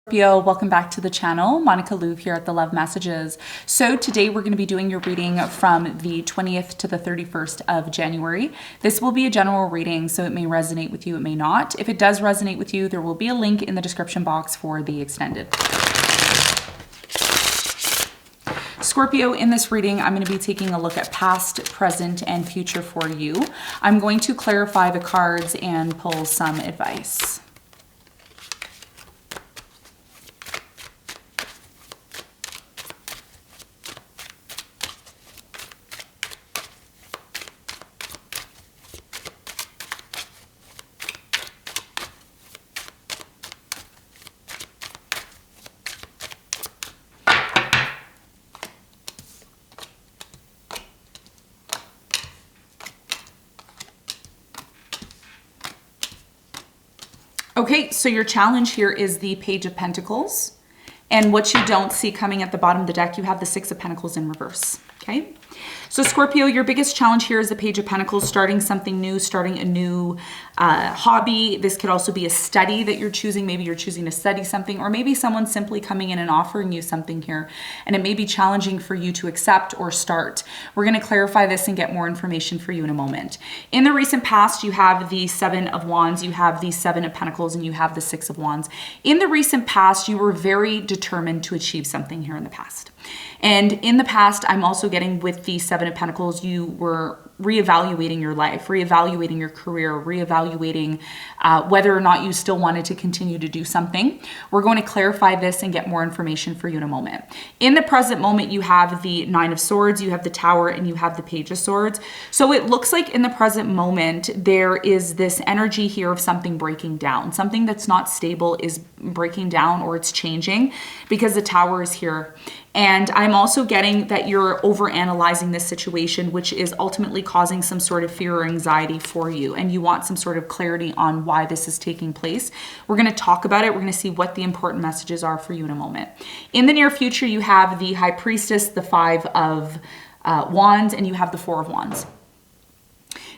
Welcome back to the channel. Monica Louv here at The Love Messages. So today we're going to be doing your reading from the 20th to the 31st of January. This will be a general reading, so it may resonate with you, it may not. If it does resonate with you, there will be a link in the description box for the extended. Scorpio, in this reading, I'm going to be taking a look at past, present, and future for you. I'm going to clarify the cards and pull some advice. Okay, so your challenge here is the Page of Pentacles. And what you don't see coming at the bottom of the deck, you have the Six of Pentacles in reverse, okay? So Scorpio, your biggest challenge here is the Page of Pentacles, starting something new, starting a new hobby. This could also be a study that you're choosing. Maybe you're choosing to study something, or maybe someone's simply coming in and offering you something here, and it may be challenging for you to accept or start. We're going to clarify this and get more information for you in a moment. In the recent past, you have the Seven of Wands, you have the Seven of Pentacles, and you have the Six of Wands. In the recent past, you were very determined to achieve something here in the past. And in the past, I'm also getting with the Seven of Pentacles, you were reevaluating your life, reevaluating your career, reevaluating whether or not you still wanted to continue to do something. We're going to clarify this and get more information for you in a moment. In the present moment, you have the Nine of Swords, you have the Tower, and you have the Page of Swords. So it looks like in the present moment, there is this energy here of something breaking down. Something that's not stable is breaking down, or it's changing, because the Tower is here. And I'm also getting that you're overanalyzing this situation, which is ultimately causing some sort of fear or anxiety for you. And you want some sort of clarity on why this is taking place. We're going to talk about it. We're going to see what the important messages are for you in a moment. In the near future, you have the High Priestess, the Five of Wands, and you have the Four of Wands.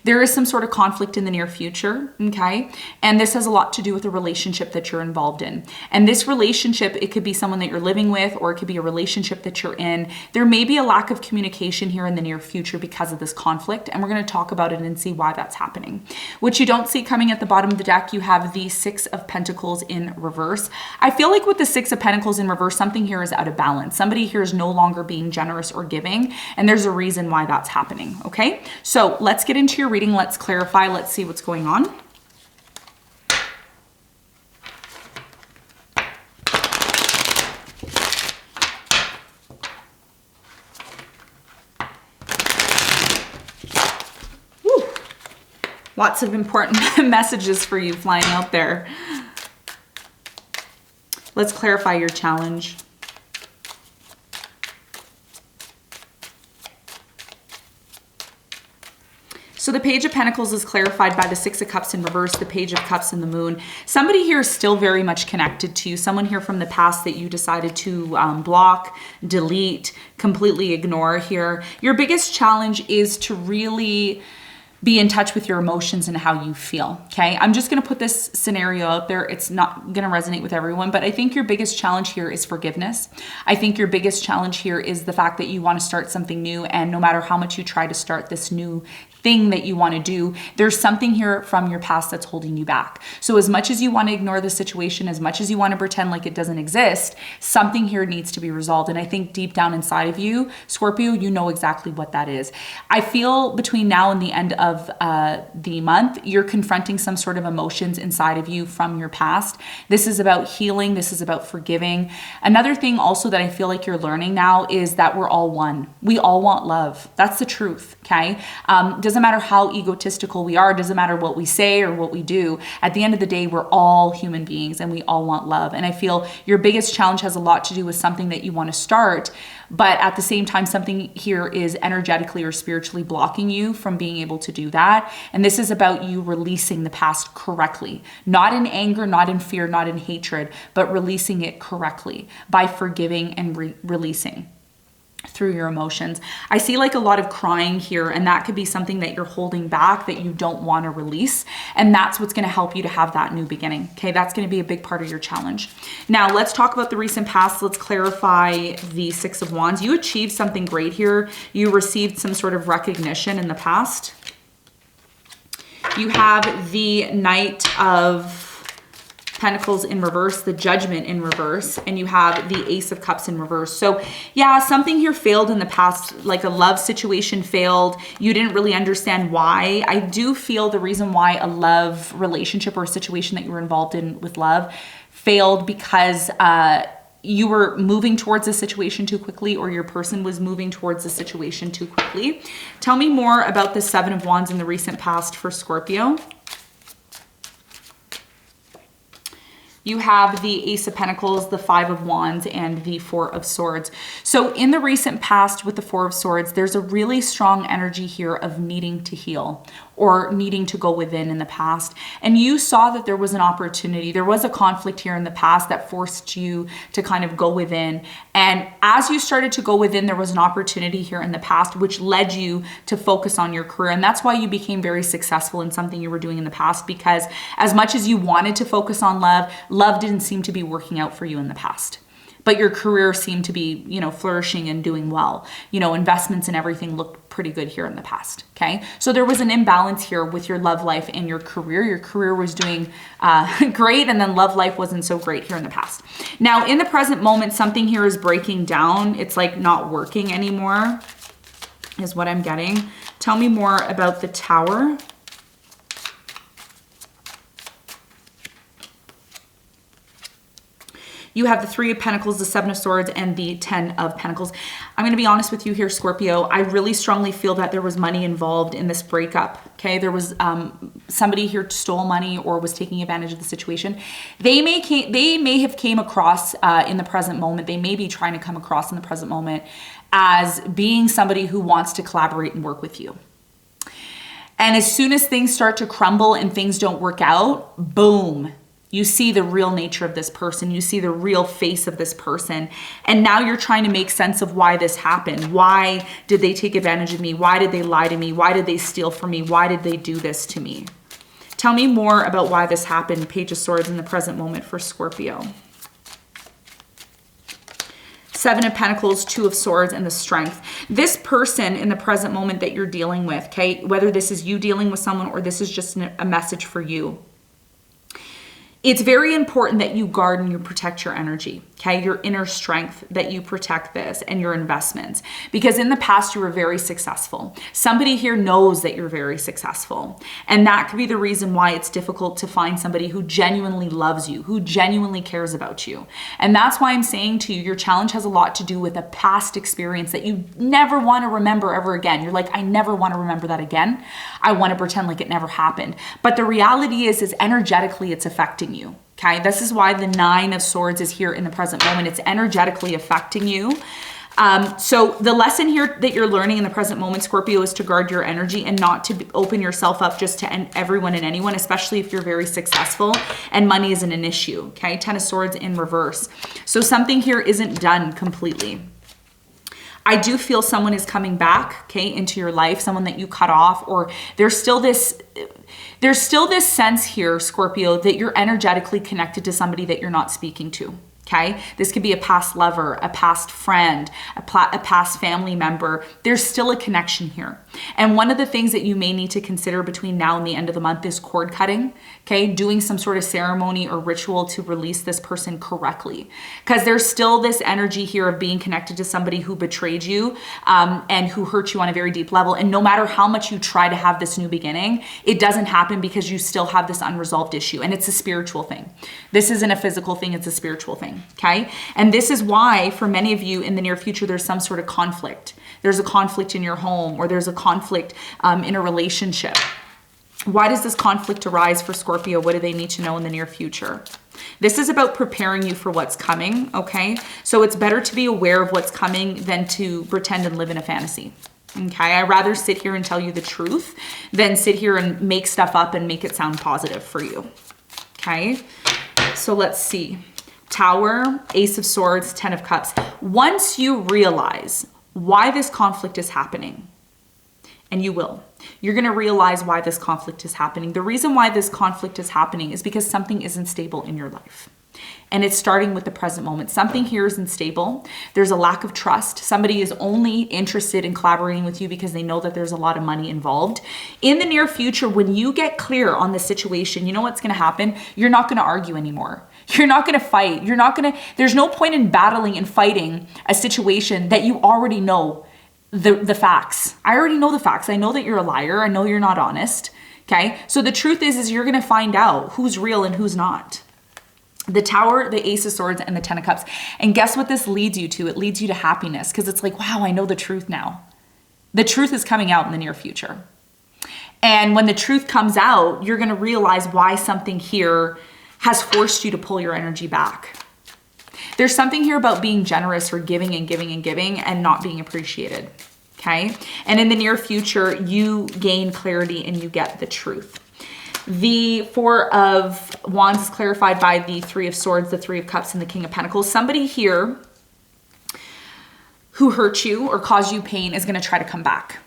There is some sort of conflict in the near future, okay? And this has a lot to do with the relationship that you're involved in. And this relationship, it could be someone that you're living with, or it could be a relationship that you're in. There may be a lack of communication here in the near future because of this conflict, and we're going to talk about it and see why that's happening. What you don't see coming at the bottom of the deck, you have the Six of Pentacles in reverse. I feel like with the Six of Pentacles in reverse, something here is out of balance. Somebody here is no longer being generous or giving, and there's a reason why that's happening, okay? So let's get into your reading. Let's clarify. Let's see what's going on. Woo. Lots of important messages for you flying out there. Let's clarify your challenge. So the Page of Pentacles is clarified by the Six of Cups in reverse, the Page of Cups and the Moon. Somebody here is still very much connected to you. Someone here from the past that you decided to block, delete, completely ignore here. Your biggest challenge is to really be in touch with your emotions and how you feel, okay? I'm just gonna put this scenario out there. It's not gonna resonate with everyone, but I think your biggest challenge here is forgiveness. I think your biggest challenge here is the fact that you wanna start something new, and no matter how much you try to start this new thing that you wanna do, there's something here from your past that's holding you back. So as much as you wanna ignore the situation, as much as you wanna pretend like it doesn't exist, something here needs to be resolved. And I think deep down inside of you, Scorpio, you know exactly what that is. I feel between now and the end of the month, you're confronting some sort of emotions inside of you from your past. This is about healing. This is about forgiving. Another thing also that I feel like you're learning now is that we're all one. We all want love. That's the truth, okay? Doesn't matter how egotistical we are, doesn't matter what we say or what we do. At the end of the day, we're all human beings and we all want love. And I feel your biggest challenge has a lot to do with something that you want to start, but at the same time, something here is energetically or spiritually blocking you from being able to do that. And this is about you releasing the past correctly, not in anger, not in fear, not in hatred, but releasing it correctly by forgiving and releasing. through your emotions. I see like a lot of crying here, and that could be something that you're holding back that you don't want to release. And that's what's going to help you to have that new beginning. Okay, that's going to be a big part of your challenge. Now let's talk about the recent past. Let's clarify the Six of Wands. You achieved something great here. You received some sort of recognition in the past. You have the Knight of Pentacles in reverse, the Judgment in reverse, and you have the Ace of Cups in reverse. So yeah, something here failed in the past, like a love situation failed. You didn't really understand why. I do feel the reason why a love relationship or a situation that you were involved in with love failed because you were moving towards a situation too quickly, or your person was moving towards a situation too quickly. Tell me more about the Seven of Wands in the recent past for Scorpio. You have the Ace of Pentacles, the Five of Wands, and the Four of Swords. So in the recent past with the Four of Swords, there's a really strong energy here of needing to heal or needing to go within in the past. And you saw that there was an opportunity. There was a conflict here in the past that forced you to kind of go within. And as you started to go within, there was an opportunity here in the past, which led you to focus on your career. And that's why you became very successful in something you were doing in the past, because as much as you wanted to focus on love, love didn't seem to be working out for you in the past. But your career seemed to be, you know, flourishing and doing well. You know, investments and everything looked pretty good here in the past, okay? So there was an imbalance here with your love life and your career. Your career was doing great, and then love life wasn't so great here in the past. Now, in the present moment, something here is breaking down. It's like not working anymore, is what I'm getting. Tell me more about the Tower. You have the Three of Pentacles, the Seven of Swords, and the Ten of Pentacles. I'm going to be honest with you here, Scorpio. I really strongly feel that there was money involved in this breakup, okay? There was somebody here stole money or was taking advantage of the situation. They may have came across in the present moment. They may be trying to come across in the present moment as being somebody who wants to collaborate and work with you. And as soon as things start to crumble and things don't work out, boom, you see the real nature of this person. You see the real face of this person. And now you're trying to make sense of why this happened. Why did they take advantage of me? Why did they lie to me? Why did they steal from me? Why did they do this to me? Tell me more about why this happened. Page of Swords in the present moment for Scorpio. Seven of Pentacles, Two of Swords, and the Strength. This person in the present moment that you're dealing with, okay, whether this is you dealing with someone or this is just a message for you, it's very important that you guard and you protect your energy, okay? Your inner strength, that you protect this and your investments. Because in the past, you were very successful. Somebody here knows that you're very successful. And that could be the reason why it's difficult to find somebody who genuinely loves you, who genuinely cares about you. And that's why I'm saying to you, your challenge has a lot to do with a past experience that you never want to remember ever again. You're like, I never want to remember that again. I want to pretend like it never happened. But the reality is energetically it's affecting you. Okay, this is why the Nine of Swords is here in the present moment. It's energetically affecting you. So the lesson here that you're learning in the present moment, Scorpio, is to guard your energy and not to open yourself up just to everyone and anyone, especially if you're very successful and money isn't an issue. Okay, Ten of Swords in reverse. So something here isn't done completely. I do feel someone is coming back, okay, into your life, someone that you cut off, or there's still this sense here, Scorpio, that you're energetically connected to somebody that you're not speaking to. Okay, this could be a past lover, a past friend, a past family member. There's still a connection here. And one of the things that you may need to consider between now and the end of the month is cord cutting, okay? Doing some sort of ceremony or ritual to release this person correctly. Because there's still this energy here of being connected to somebody who betrayed you and who hurt you on a very deep level. And no matter how much you try to have this new beginning, it doesn't happen because you still have this unresolved issue. And it's a spiritual thing. This isn't a physical thing, it's a spiritual thing. Okay. And this is why for many of you in the near future, there's some sort of conflict. There's a conflict in your home or there's a conflict in a relationship. Why does this conflict arise for Scorpio? What do they need to know in the near future? This is about preparing you for what's coming. Okay. So it's better to be aware of what's coming than to pretend and live in a fantasy. Okay. I'd rather sit here and tell you the truth than sit here and make stuff up and make it sound positive for you. Okay. So let's see. Tower, Ace of Swords, Ten of Cups. Once you realize why this conflict is happening. And you will. You're going to realize why this conflict is happening. The reason why this conflict is happening is because something isn't stable in your life. And it's starting with the present moment. Something here isn't stable. There's a lack of trust. Somebody is only interested in collaborating with you because they know that there's a lot of money involved. In the near future, when you get clear on the situation, you know what's going to happen? You're not going to argue anymore. You're not going to fight. There's no point in battling and fighting a situation that you already know the facts. I already know the facts. I know that you're a liar. I know you're not honest. Okay. So the truth is you're going to find out who's real and who's not. The Tower, the Ace of Swords, and the Ten of Cups. And guess what this leads you to? It leads you to happiness, because it's like, wow, I know the truth now. The truth is coming out in the near future. And when the truth comes out, you're going to realize why something here has forced you to pull your energy back. There's something here about being generous or giving and giving and giving and not being appreciated. Okay. And in the near future, you gain clarity and you get the truth. The Four of Wands is clarified by the Three of Swords, the Three of Cups, and the King of Pentacles. Somebody here who hurt you or caused you pain is going to try to come back.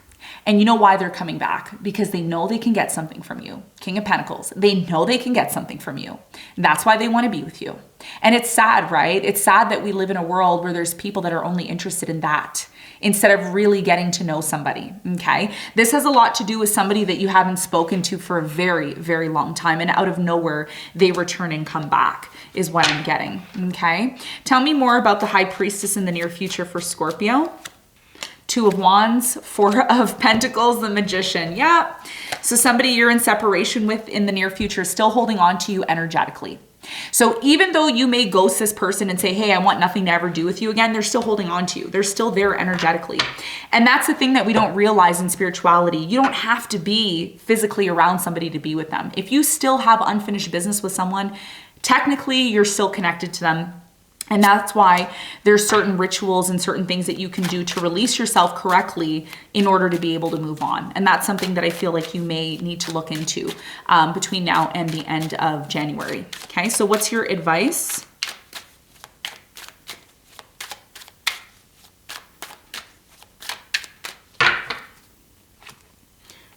And you know why they're coming back? Because they know they can get something from you. King of Pentacles. They know they can get something from you. That's why they want to be with you. And it's sad, right? It's sad that we live in a world where there's people that are only interested in that instead of really getting to know somebody, okay? This has a lot to do with somebody that you haven't spoken to for a very, very long time, and out of nowhere, they return and come back is what I'm getting, okay? Tell me more about the High Priestess in the near future for Scorpio. Two of Wands, Four of Pentacles, the Magician. Yeah. So somebody you're in separation with in the near future is still holding on to you energetically. So even though you may ghost this person and say, hey, I want nothing to ever do with you again, they're still holding on to you. They're still there energetically. And that's the thing that we don't realize in spirituality. You don't have to be physically around somebody to be with them. If you still have unfinished business with someone, technically you're still connected to them. And that's why there's certain rituals and certain things that you can do to release yourself correctly in order to be able to move on. And that's something that I feel like you may need to look into between now and the end of January. Okay, so what's your advice?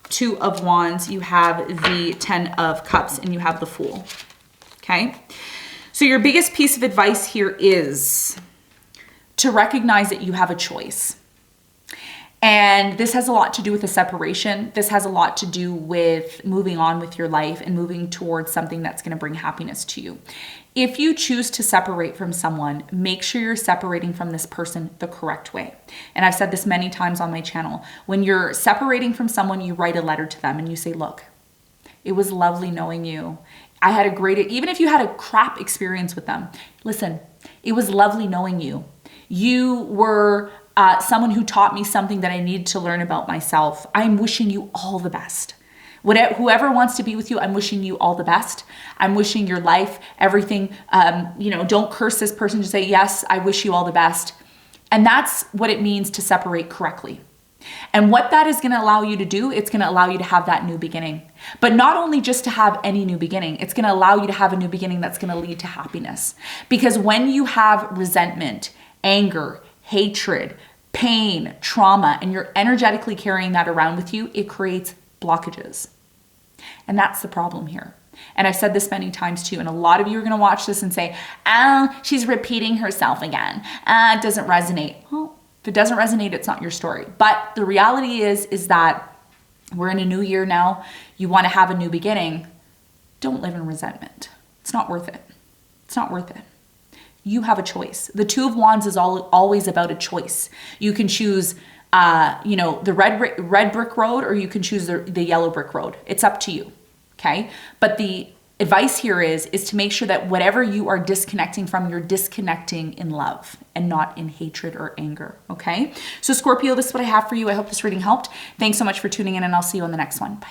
Two of Wands, you have the Ten of Cups, and you have the Fool. Okay. So your biggest piece of advice here is to recognize that you have a choice. And this has a lot to do with a separation. This has a lot to do with moving on with your life and moving towards something that's going to bring happiness to you. If you choose to separate from someone, make sure you're separating from this person the correct way. And I've said this many times on my channel. When you're separating from someone, you write a letter to them and you say, look, it was lovely knowing you. I had a great, even if you had a crap experience with them, listen, it was lovely knowing you. You were someone who taught me something that I needed to learn about myself. I'm wishing you all the best. Whoever wants to be with you, I'm wishing you all the best. I'm wishing your life, everything, don't curse this person. Just say, yes, I wish you all the best. And that's what it means to separate correctly. And what that is going to allow you to do, it's going to allow you to have that new beginning. But not only just to have any new beginning, it's going to allow you to have a new beginning that's going to lead to happiness. Because when you have resentment, anger, hatred, pain, trauma, and you're energetically carrying that around with you, it creates blockages. And that's the problem here. And I've said this many times too, and a lot of you are going to watch this and say, she's repeating herself again. It doesn't resonate. Well, if it doesn't resonate, it's not your story. But the reality is that we're in a new year now. You want to have a new beginning. Don't live in resentment. It's not worth it. It's not worth it. You have a choice. The Two of Wands is always about a choice. You can choose, the red brick road, or you can choose the yellow brick road. It's up to you. Okay. But the advice here is to make sure that whatever you are disconnecting from, you're disconnecting in love and not in hatred or anger. Okay. So Scorpio, this is what I have for you. I hope this reading helped. Thanks so much for tuning in, and I'll see you on the next one. Bye.